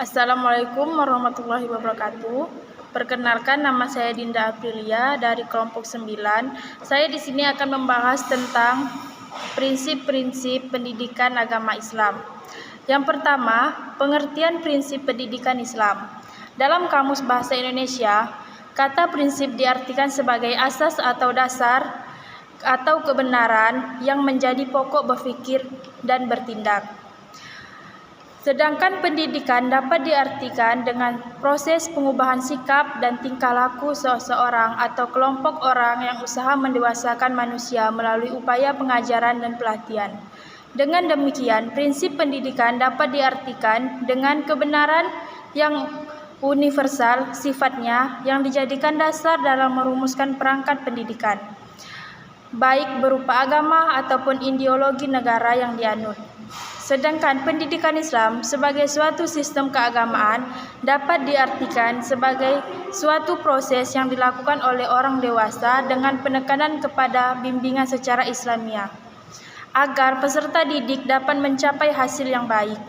Assalamualaikum warahmatullahi wabarakatuh. Perkenalkan, nama saya Dinda Aprilia dari kelompok 9. Saya di sini akan membahas tentang prinsip-prinsip pendidikan agama Islam. Yang pertama, pengertian prinsip pendidikan Islam. Dalam Kamus Bahasa Indonesia, kata prinsip diartikan sebagai asas atau dasar atau kebenaran yang menjadi pokok berpikir dan bertindak. Sedangkan pendidikan dapat diartikan dengan proses pengubahan sikap dan tingkah laku seseorang atau kelompok orang yang usaha mendewasakan manusia melalui upaya pengajaran dan pelatihan. Dengan demikian, prinsip pendidikan dapat diartikan dengan kebenaran yang universal sifatnya yang dijadikan dasar dalam merumuskan perangkat pendidikan, baik berupa agama ataupun ideologi negara yang dianut. Sedangkan pendidikan Islam sebagai suatu sistem keagamaan dapat diartikan sebagai suatu proses yang dilakukan oleh orang dewasa dengan penekanan kepada bimbingan secara Islamiah, agar peserta didik dapat mencapai hasil yang baik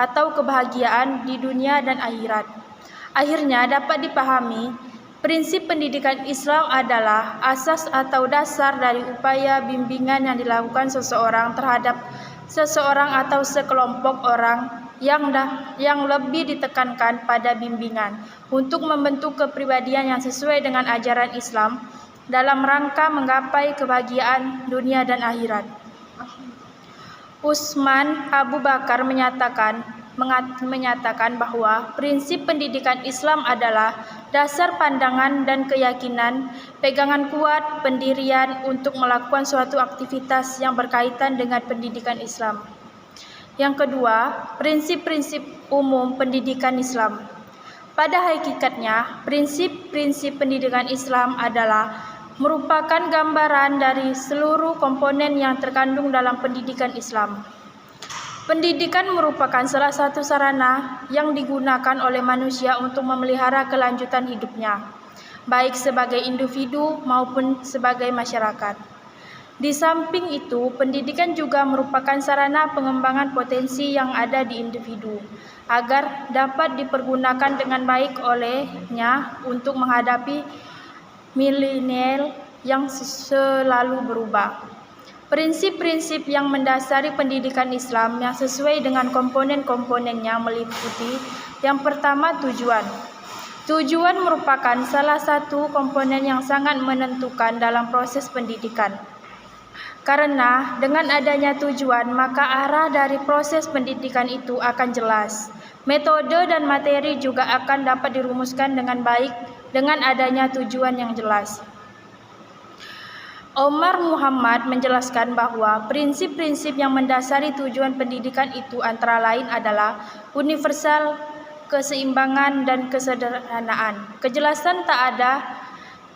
atau kebahagiaan di dunia dan akhirat. Akhirnya dapat dipahami, prinsip pendidikan Islam adalah asas atau dasar dari upaya bimbingan yang dilakukan seseorang terhadap seseorang atau sekelompok orang yang lebih ditekankan pada bimbingan untuk membentuk kepribadian yang sesuai dengan ajaran Islam dalam rangka menggapai kebahagiaan dunia dan akhirat. Utsman Abu Bakar menyatakan bahwa prinsip pendidikan Islam adalah dasar pandangan dan keyakinan, pegangan kuat, pendirian untuk melakukan suatu aktivitas yang berkaitan dengan pendidikan Islam. Yang kedua, prinsip-prinsip umum pendidikan Islam. Pada hakikatnya, prinsip-prinsip pendidikan Islam adalah merupakan gambaran dari seluruh komponen yang terkandung dalam pendidikan Islam. Pendidikan merupakan salah satu sarana yang digunakan oleh manusia untuk memelihara kelanjutan hidupnya, baik sebagai individu maupun sebagai masyarakat. Di samping itu, pendidikan juga merupakan sarana pengembangan potensi yang ada di individu, agar dapat dipergunakan dengan baik olehnya untuk menghadapi milenial yang selalu berubah. Prinsip-prinsip yang mendasari pendidikan Islam yang sesuai dengan komponen-komponennya meliputi: yang pertama, tujuan. Tujuan merupakan salah satu komponen yang sangat menentukan dalam proses pendidikan. Karena dengan adanya tujuan, maka arah dari proses pendidikan itu akan jelas. Metode dan materi juga akan dapat dirumuskan dengan baik dengan adanya tujuan yang jelas. Omar Muhammad menjelaskan bahwa prinsip-prinsip yang mendasari tujuan pendidikan itu antara lain adalah universal, keseimbangan, dan kesederhanaan, kejelasan tak ada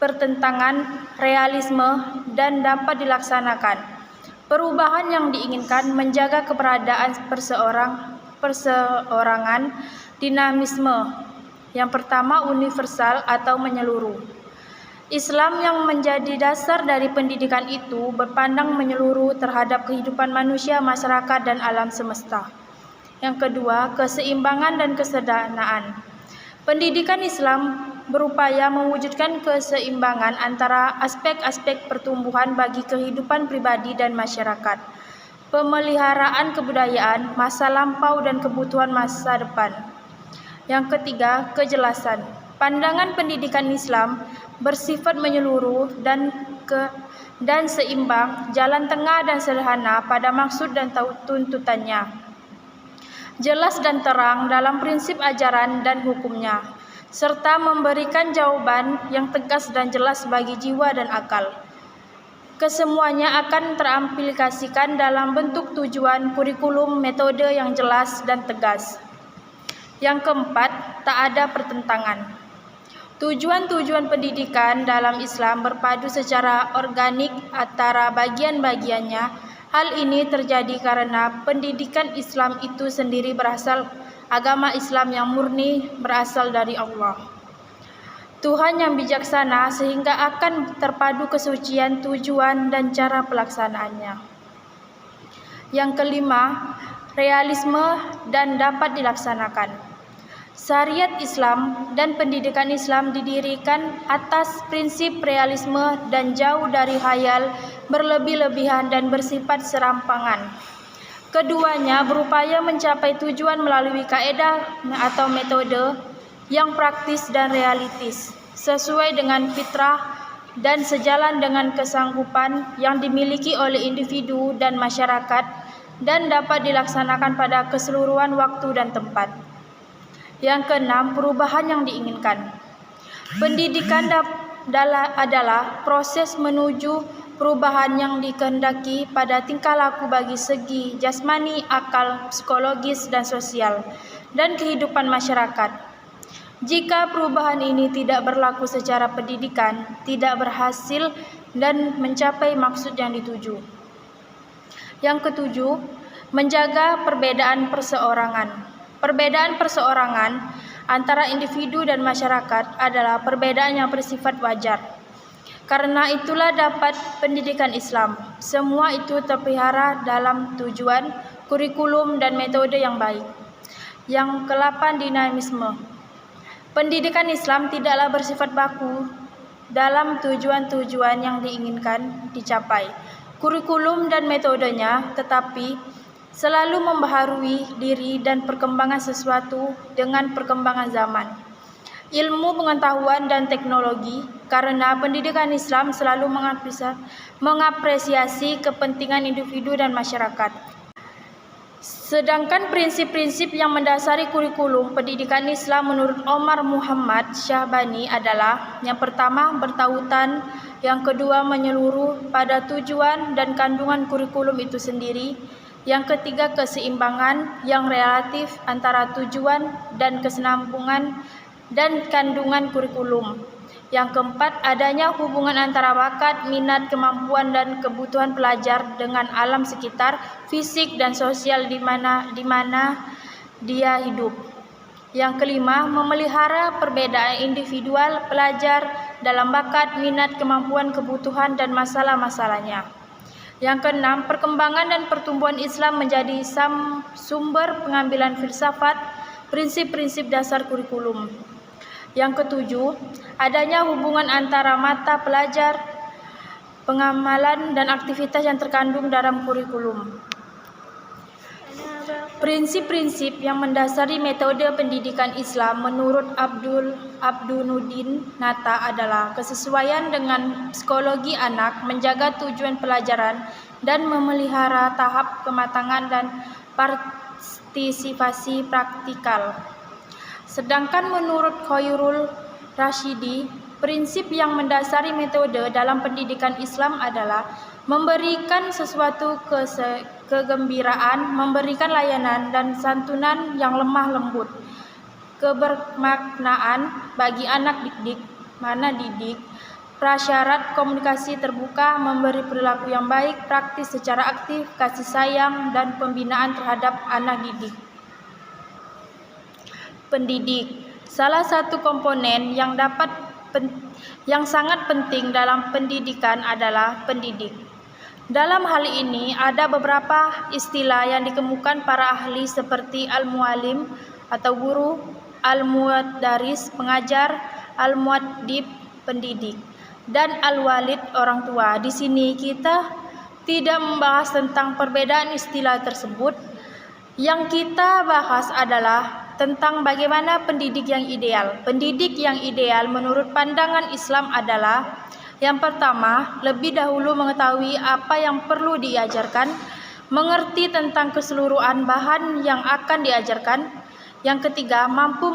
pertentangan, realisme, dan dapat dilaksanakan. Perubahan yang diinginkan, menjaga keberadaan perseorangan, dinamisme. Yang pertama, universal atau menyeluruh. Islam yang menjadi dasar dari pendidikan itu berpandang menyeluruh terhadap kehidupan manusia, masyarakat, dan alam semesta. Yang kedua, keseimbangan dan kesederhanaan. Pendidikan Islam berupaya mewujudkan keseimbangan antara aspek-aspek pertumbuhan bagi kehidupan pribadi dan masyarakat, pemeliharaan kebudayaan, masa lampau, dan kebutuhan masa depan. Yang ketiga, kejelasan. Pandangan pendidikan Islam bersifat menyeluruh dan seimbang, jalan tengah dan sederhana pada maksud dan tuntutannya, jelas dan terang dalam prinsip ajaran dan hukumnya, serta memberikan jawaban yang tegas dan jelas bagi jiwa dan akal. Kesemuanya akan teramplikasikan dalam bentuk tujuan, kurikulum, metode yang jelas dan tegas. Yang keempat, tak ada pertentangan. Tujuan-tujuan pendidikan dalam Islam berpadu secara organik antara bagian-bagiannya. Hal ini terjadi karena pendidikan Islam itu sendiri berasal agama Islam yang murni, berasal dari Allah, Tuhan yang bijaksana, sehingga akan terpadu kesucian tujuan dan cara pelaksanaannya. Yang kelima, realisme dan dapat dilaksanakan. Syariat Islam dan pendidikan Islam didirikan atas prinsip realisme dan jauh dari khayal berlebih-lebihan dan bersifat serampangan. Keduanya berupaya mencapai tujuan melalui kaedah atau metode yang praktis dan realistis, sesuai dengan fitrah dan sejalan dengan kesanggupan yang dimiliki oleh individu dan masyarakat dan dapat dilaksanakan pada keseluruhan waktu dan tempat. Yang keenam, perubahan yang diinginkan. Pendidikan adalah proses menuju perubahan yang dikehendaki pada tingkah laku bagi segi jasmani, akal, psikologis, dan sosial, dan kehidupan masyarakat. Jika perubahan ini tidak berlaku secara pendidikan, tidak berhasil dan mencapai maksud yang dituju. Yang ketujuh, menjaga perbedaan perseorangan. Perbedaan perseorangan antara individu dan masyarakat adalah perbedaan yang bersifat wajar. Karena itulah dapat pendidikan Islam. Semua itu terpelihara dalam tujuan, kurikulum, dan metode yang baik. Yang ke-8, dinamisme. Pendidikan Islam tidaklah bersifat baku dalam tujuan-tujuan yang diinginkan dicapai. Kurikulum dan metodenya tetapi selalu membaharui diri dan perkembangan sesuatu dengan perkembangan zaman, ilmu pengetahuan dan teknologi, karena pendidikan Islam selalu mengapresiasi kepentingan individu dan masyarakat. Sedangkan prinsip-prinsip yang mendasari kurikulum pendidikan Islam menurut Omar Muhammad Syahbani adalah: yang pertama, bertautan; yang kedua, menyeluruh pada tujuan dan kandungan kurikulum itu sendiri; yang ketiga, keseimbangan yang relatif antara tujuan dan kesinambungan dan kandungan kurikulum; yang keempat, adanya hubungan antara bakat, minat, kemampuan, dan kebutuhan pelajar dengan alam sekitar, fisik dan sosial di mana dia hidup; yang kelima, memelihara perbedaan individual pelajar dalam bakat, minat, kemampuan, kebutuhan, dan masalah-masalahnya; yang keenam, perkembangan dan pertumbuhan Islam menjadi sumber pengambilan filsafat, prinsip-prinsip dasar kurikulum; yang ketujuh, adanya hubungan antara mata pelajar, pengamalan, dan aktivitas yang terkandung dalam kurikulum. Prinsip-prinsip yang mendasari metode pendidikan Islam menurut Abdunuddin Nata adalah kesesuaian dengan psikologi anak, menjaga tujuan pelajaran, dan memelihara tahap kematangan dan partisipasi praktikal. Sedangkan menurut Khairul Rasyidi, prinsip yang mendasari metode dalam pendidikan Islam adalah memberikan sesuatu kegembiraan, memberikan layanan dan santunan yang lemah lembut, kebermaknaan bagi anak didik, prasyarat komunikasi terbuka, memberi perilaku yang baik, praktis secara aktif, kasih sayang, dan pembinaan terhadap anak didik. Pendidik, salah satu komponen yang sangat penting dalam pendidikan adalah pendidik. Dalam hal ini ada beberapa istilah yang dikemukakan para ahli seperti al-muallim atau guru, al-muaddaris pengajar, al-muaddib pendidik, dan al-walid orang tua. Di sini kita tidak membahas tentang perbedaan istilah tersebut. Yang kita bahas adalah tentang bagaimana pendidik yang ideal. Pendidik yang ideal menurut pandangan Islam adalah: yang pertama, lebih dahulu mengetahui apa yang perlu diajarkan, mengerti tentang keseluruhan bahan yang akan diajarkan. Yang ketiga, mampu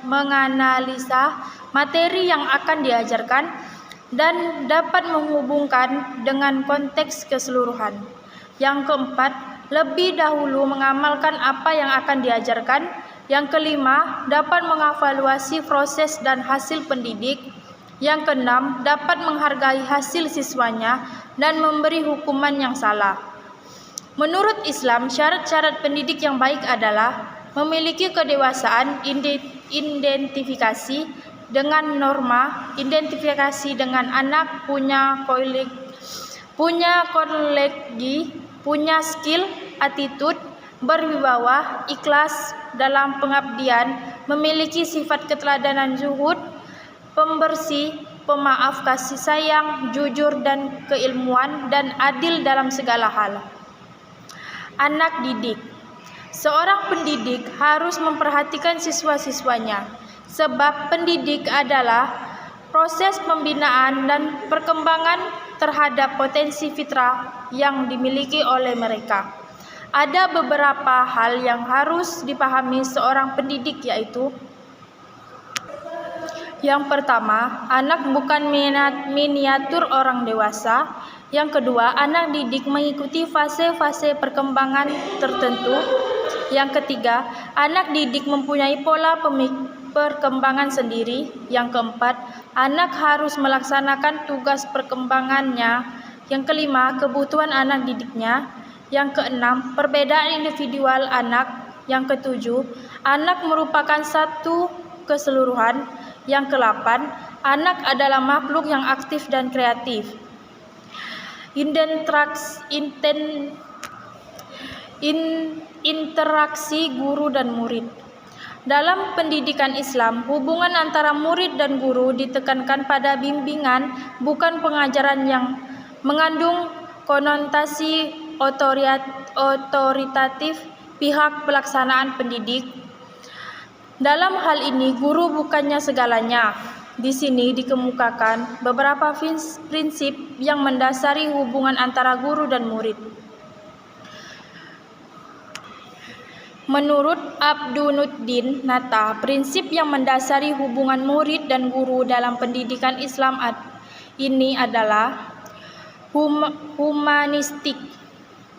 menganalisa materi yang akan diajarkan dan dapat menghubungkan dengan konteks keseluruhan. Yang keempat, lebih dahulu mengamalkan apa yang akan diajarkan. Yang kelima, dapat mengevaluasi proses dan hasil pendidik. Yang keenam, dapat menghargai hasil siswanya dan memberi hukuman yang salah. Menurut Islam, syarat-syarat pendidik yang baik adalah memiliki kedewasaan, identifikasi dengan norma, identifikasi dengan anak, punya kolegi, punya skill, attitude, berwibawa, ikhlas dalam pengabdian, memiliki sifat keteladanan zuhud, pembersih, pemaaf, kasih sayang, jujur dan keilmuan, dan adil dalam segala hal. Anak didik. Seorang pendidik harus memperhatikan siswa-siswanya, sebab pendidik adalah proses pembinaan dan perkembangan terhadap potensi fitrah yang dimiliki oleh mereka. Ada beberapa hal yang harus dipahami seorang pendidik, yaitu: yang pertama, anak bukan miniatur orang dewasa. Yang kedua, anak didik mengikuti fase-fase perkembangan tertentu. Yang ketiga, anak didik mempunyai pola perkembangan sendiri. Yang keempat, anak harus melaksanakan tugas perkembangannya. Yang kelima, kebutuhan anak didiknya. Yang keenam, perbedaan individual anak. Yang ketujuh, anak merupakan satu keseluruhan. Yang kedelapan, anak adalah makhluk yang aktif dan kreatif. Interaksi guru dan murid. Dalam pendidikan Islam, hubungan antara murid dan guru ditekankan pada bimbingan, bukan pengajaran yang mengandung konotasi otoritatif pihak pelaksanaan pendidik. Dalam hal ini, guru bukannya segalanya. Di sini dikemukakan beberapa prinsip yang mendasari hubungan antara guru dan murid. Menurut Abdunuddin Nata, prinsip yang mendasari hubungan murid dan guru dalam pendidikan Islam ini adalah humanistik.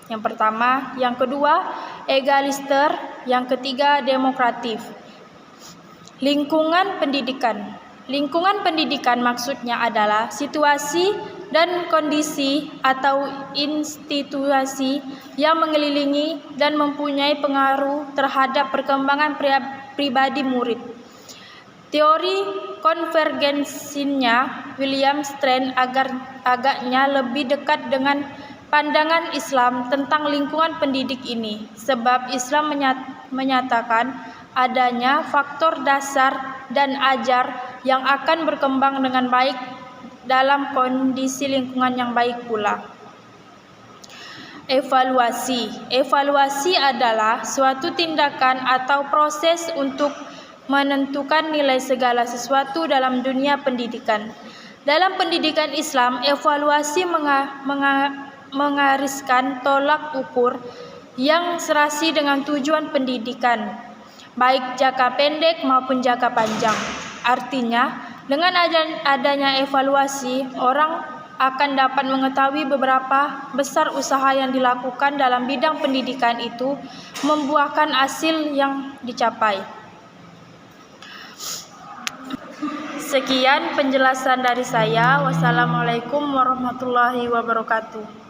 Yang pertama, yang kedua, egaliter, yang ketiga, demokratif. Lingkungan pendidikan. Lingkungan pendidikan maksudnya adalah situasi dan kondisi atau institusi yang mengelilingi dan mempunyai pengaruh terhadap perkembangan pribadi murid. Teori konvergensinya William Strand agaknya lebih dekat dengan pandangan Islam tentang lingkungan pendidik ini, sebab Islam menyatakan adanya faktor dasar dan ajar yang akan berkembang dengan baik dalam kondisi lingkungan yang baik pula. Evaluasi. Evaluasi adalah suatu tindakan atau proses untuk menentukan nilai segala sesuatu dalam dunia pendidikan. Dalam pendidikan Islam, evaluasi menggariskan tolak ukur yang serasi dengan tujuan pendidikan, baik jangka pendek maupun jangka panjang. Artinya, dengan adanya evaluasi, orang akan dapat mengetahui beberapa besar usaha yang dilakukan dalam bidang pendidikan itu membuahkan hasil yang dicapai. Sekian penjelasan dari saya. Wassalamualaikum warahmatullahi wabarakatuh.